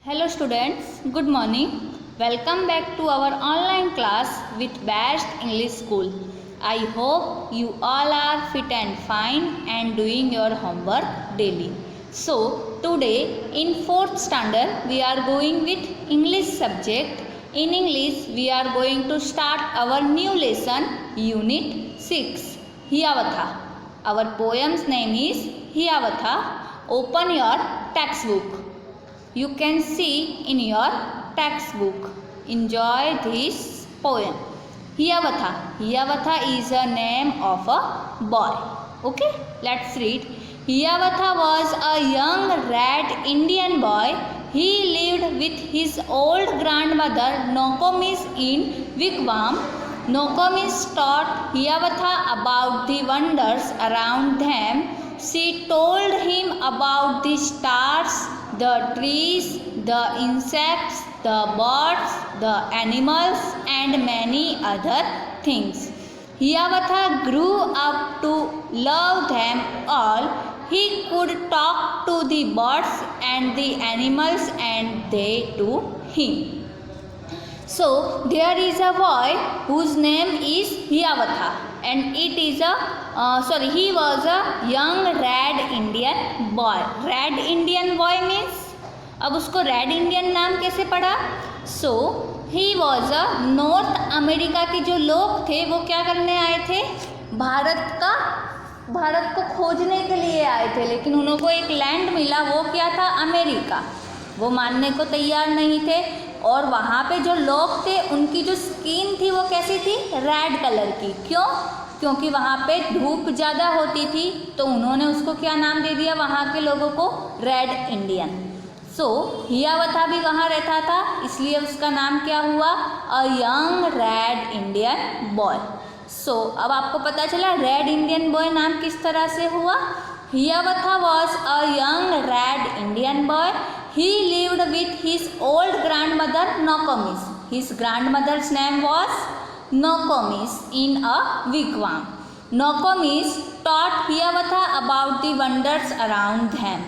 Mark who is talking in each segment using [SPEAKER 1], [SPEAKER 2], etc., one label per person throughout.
[SPEAKER 1] Hello students, good morning. Welcome back to our online class with Best English School. I hope you all are fit and fine and doing your homework daily. So today in 4th standard we are going with English subject. In English we are going to start our new lesson Unit 6 Hiyavatha. Our poem's name is Hiyavatha. Open your textbook. You can see in your textbook. Enjoy this poem. Hiyavatha. Hiyavatha is a name of a boy. Okay, let's read. Hiyavatha was a young red Indian boy. He lived with his old grandmother Nokomis in wigwam. Nokomis taught Hiyavatha about the wonders around them. She told him about the stars, the trees, the insects, the birds, the animals and many other things. Hiyavatha grew up to love them all. He could talk to the birds and the animals and they to him. So there is a boy whose name is Hiyavatha and it is he was a young red Indian boy. Red Indian boy means अब उसको red Indian नाम कैसे पड़ा? So he was a North America के जो लोग थे वो क्या करने आए थे? भारत को खोजने के लिए आए थे, लेकिन उनको एक लैंड मिला, वो क्या था? अमेरिका। वो मानने को तैयार नहीं थे और वहाँ पे जो लोग थे उनकी जो स्किन थी वो कैसी थी? रेड कलर की। क्यों? क्योंकि वहाँ पे धूप ज़्यादा होती थी, तो उन्होंने उसको क्या नाम दे दिया वहाँ के लोगों को? Red Indian. सो हियावथा भी वहाँ रहता था, इसलिए उसका नाम क्या हुआ? A young red Indian boy. So अब आपको पता चला रेड इंडियन बॉय नाम किस तरह से हुआ। Hiawatha was a young red Indian boy. He lived with his old grandmother Nokomis. His grandmother's name was Nokomis in a wigwam. Nokomis taught Hiyavatha about the wonders around them.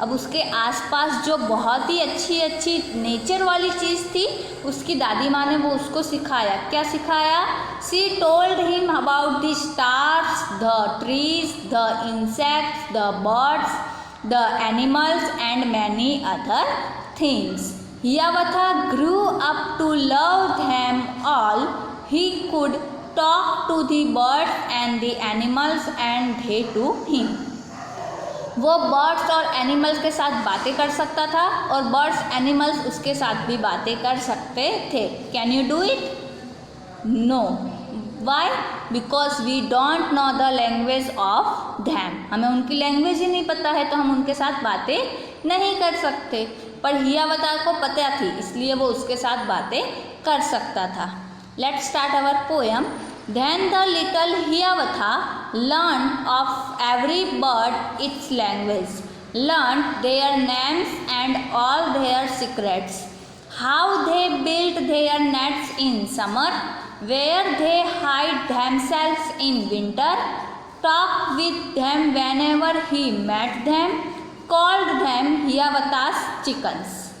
[SPEAKER 1] अब उसके आसपास जो बहुत ही अच्छी नेचर वाली चीज़ थी उसकी दादी माँ ने वो उसको सिखाया। क्या सिखाया? She told him about the stars, the trees, the insects, the birds, the animals and many other things. Hiyavatha grew up to love them all. He could talk to the birds and the animals and they to him. वो birds और animals के साथ बातें कर सकता था और birds animals उसके साथ भी बातें कर सकते थे। Can you do it? No. Why? Because we don't know the language of them. हमें उनकी लैंग्वेज ही नहीं पता है तो हम उनके साथ बातें नहीं कर सकते, पर हियावथा को पता थी इसलिए वो उसके साथ बातें कर सकता था। Let's start our poem. Then the little Hiyavatha learned of every bird its language, learned their names and all their secrets, how they built their nets in summer, where they hide themselves in winter, talked with them whenever he met them, called them Hiyavatha's chickens.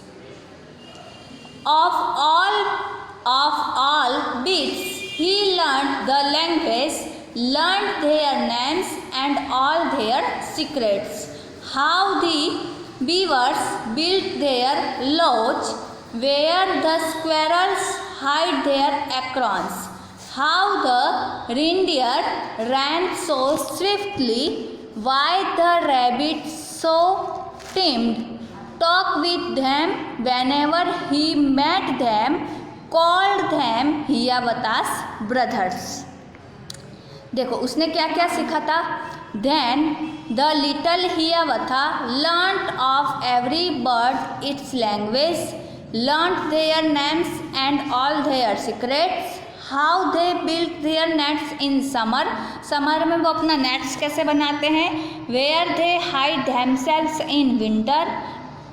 [SPEAKER 1] Of all beasts he learned the language, learned their names and all their secrets, how the beavers built their lodge, where the squirrels hide their acorns, how the reindeer ran so swiftly, why the rabbit so tamed, talk with them whenever he met them, called them Hiyavatha's brothers. देखो उसने क्या क्या सीखा था? Then the little Hiyavatha learnt of every bird its language, learnt their names and all their secrets, how they built their nets in summer. Summer में वो अपना nets कैसे बनाते हैं? Where they hide themselves in winter,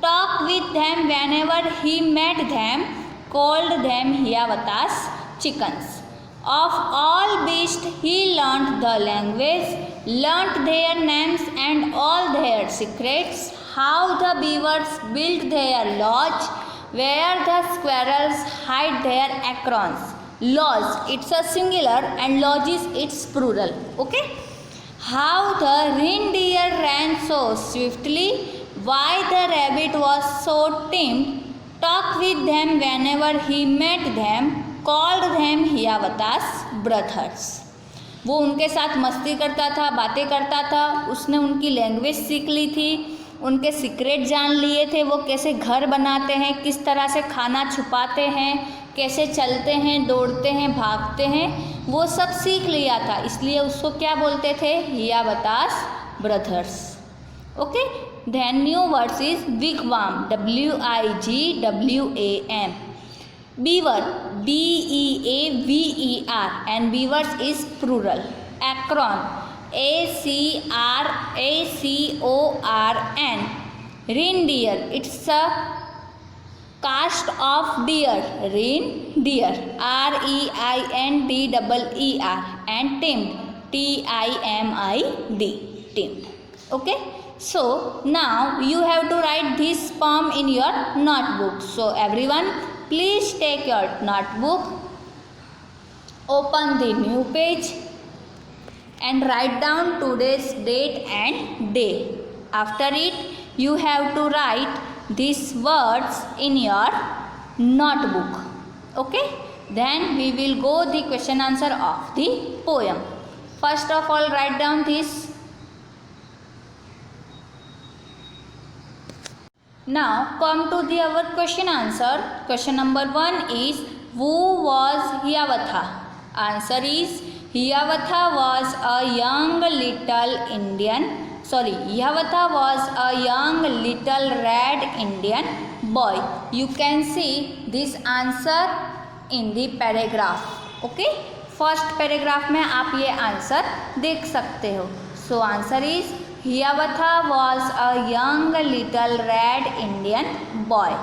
[SPEAKER 1] talk with them whenever he met them, called them Hiyavatha's chickens. Of all beasts he learnt the language, learnt their names and all their secrets, how the beavers built their lodge, where the squirrels hide their acorns. Lodge, it's a singular and lodge is its plural. Okay. How the reindeer ran so swiftly, why the rabbit was so timid, talked with them whenever he met them, called them Hiawatha's brothers. वो उनके साथ मस्ती करता था, बातें करता था, उसने उनकी लैंग्वेज सीख ली थी, उनके सीक्रेट जान लिए थे, वो कैसे घर बनाते हैं, किस तरह से खाना छुपाते हैं, कैसे चलते हैं, दौड़ते हैं, भागते हैं, वो सब सीख लिया था, इसलिए उसको क्या बोलते थे? Hiawatha's brothers. Okay. Then new words is wigwam, WIGWAM. Beaver, BEAVER, and beavers is plural. Acorn, ACRACORN. Reindeer, it's a cast of deer, reindeer, REINDEER, and timid, TIMID, timid. Okay. So now you have to write this poem in your notebook. So everyone, please take your notebook, open the new page and write down today's date and day. After it, you have to write these words in your notebook. Okay. Then we will go the question answer of the poem. First of all, write down this. Now come to the our question answer. Question number 1 is, who was Hiawatha? Answer is, Hiawatha was a young little Hiawatha was a young little red Indian boy. You can see this answer in the paragraph. Okay. First paragraph में आप ये answer देख सकते हो. So answer is, Hiawatha was a young little red Indian boy.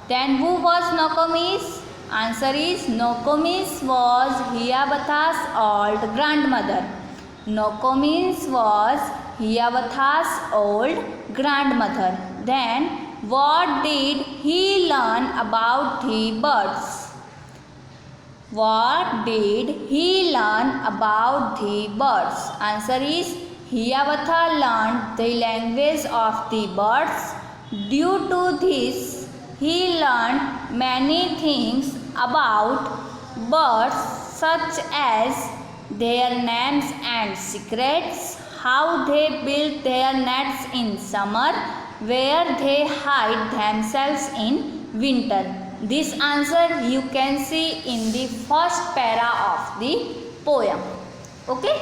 [SPEAKER 1] Then who was Nokomis? Answer is, Nokomis was Hiawatha's old grandmother. Nokomis was Hiawatha's old grandmother. Then what did he learn about the birds? What did he learn about the birds? Answer is, Hiawatha learned the language of the birds. Due to this, he learned many things about birds, such as their names and secrets, how they build their nests in summer, where they hide themselves in winter. This answer you can see in the first para of the poem. Okay.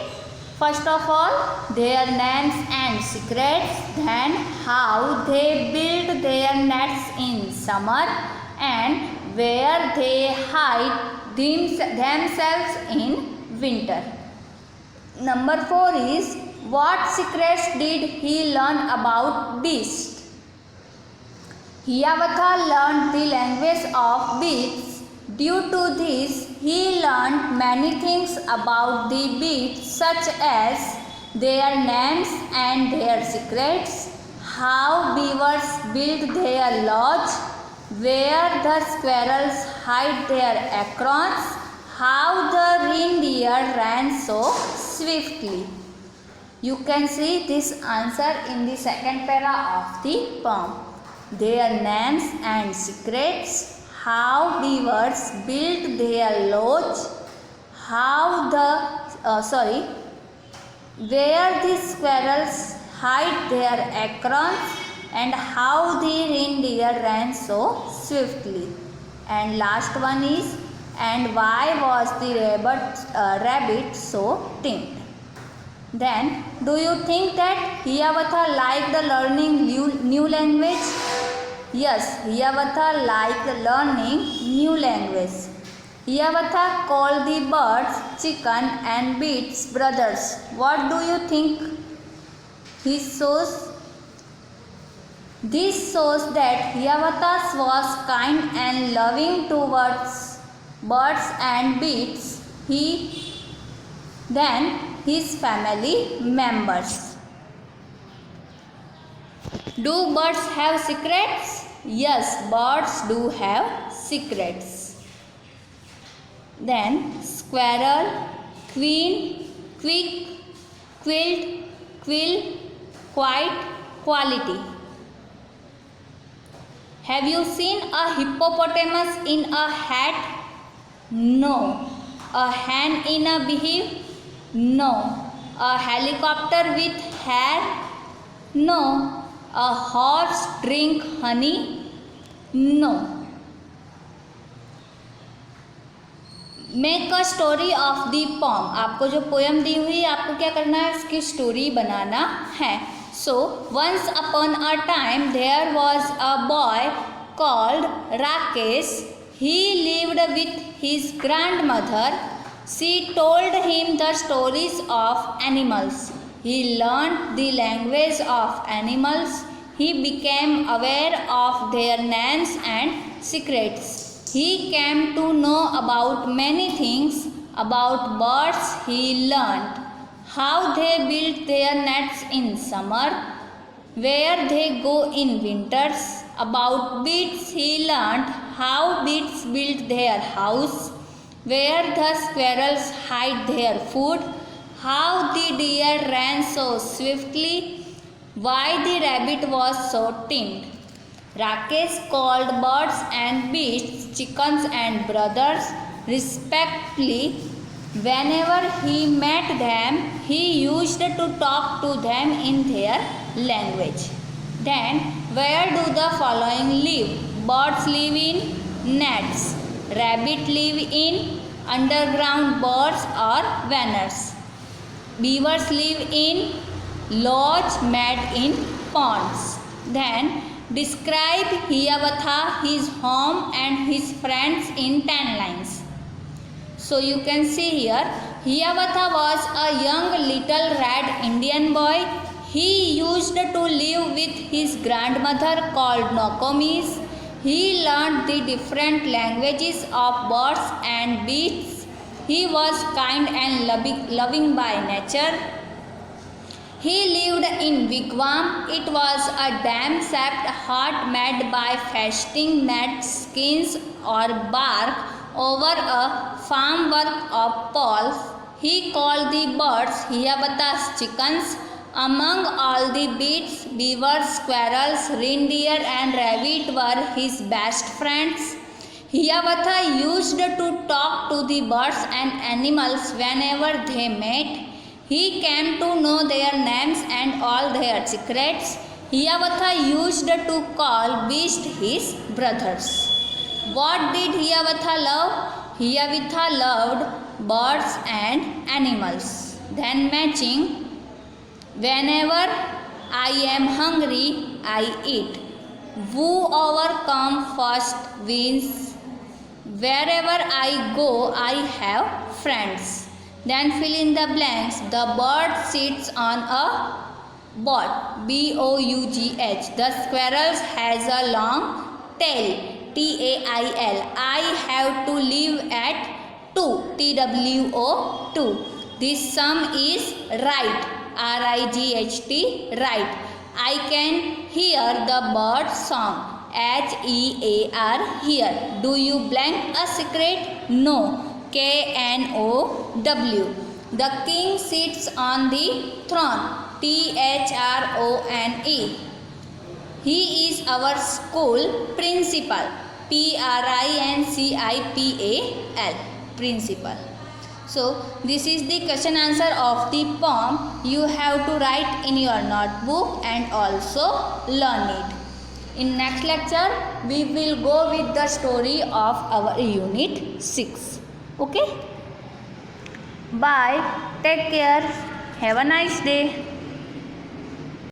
[SPEAKER 1] First of all, their names and secrets, then how they build their nests in summer and where they hide themselves in winter. Number 4 is, what secrets did he learn about beasts? Hiawatha learned the language of beasts. Due to this, he learned many things about the beasts, such as their names and their secrets, how beavers build their lodge, where the squirrels hide their acorns, how the reindeer ran so swiftly. You can see this answer in the second para of the poem. Their names and secrets, how beavers built their lodge, where the squirrels hide their acorns, and how the reindeer ran so swiftly. And last one is, and why was the rabbit so timid? Then, do you think that Hiawatha liked learning new language? Yes, Hiawatha liked learning new language. Hiawatha called the birds chicken and beats brothers. What do you think this shows? This shows that Hiawatha was kind and loving towards birds and beasts. Then his family members. Do birds have secrets? Yes, birds do have secrets. Then squirrel, queen, quick, quilt, quill, quiet, quality. Have you seen a hippopotamus in a hat? No. A hen in a beehive? No. A helicopter with hair? No. A horse drink honey? No. Make a story of the pome. आपको जो poem दी हुई है आपको क्या करना है, इसकी story बनाना है. So once upon a time there was a boy called Rakesh. He lived with his grandmother. She told him the stories of animals. He learned the language of animals. He became aware of their names and secrets. He came to know about many things. About birds he learned how they build their nests in summer, where they go in winters. About bees he learned how bees build their house, where the squirrels hide their food, how the deer ran so swiftly, why the rabbit was so timid. Rakesh called birds and beasts chickens and brothers respectively. Whenever he met them, he used to talk to them in their language. Then, where do the following live? Birds live in nests. Rabbits live in underground burrows or vanners. Beavers live in lodges made in ponds. Then, describe Hiawatha, his home and his friends in 10 lines. So you can see here, Hiawatha was a young little red Indian boy. He used to live with his grandmother called Nokomis. He learned the different languages of birds and beasts. He was kind and loving by nature. He lived in wigwam. It was a dam-shaped hut made by fastening mat skins or bark over a formwork of poles. He called the birds Hiawatha's chickens. Among all the beasts, beavers, squirrels, reindeer and rabbit were his best friends. Hiawatha used to talk to the birds and animals whenever they met. He came to know their names and all their secrets. Hiawatha used to call beasts his brothers. What did Hiawatha love? Hiawatha loved birds and animals. Then matching. Whenever I am hungry, I eat. Who overcomes first wins. Wherever I go, I have friends. Then fill in the blanks. The bird sits on a bough. B-O-U-G-H. The squirrel has a long tail. T-A-I-L. I have to live at 2. T-W-O 2. This sum is right. R-I-G-H-T. Right. I can hear the bird song. H-E-A-R. Here. Do you blank a secret? No. K-N-O-W. The king sits on the throne. T-H-R-O-N-E. He is our school principal. P-R-I-N-C-I-P-A-L. Principal. So, this is the question answer of the poem. You have to write in your notebook and also learn it. In next lecture, we will go with the story of our unit 6. Okay, bye, take care, have a nice day.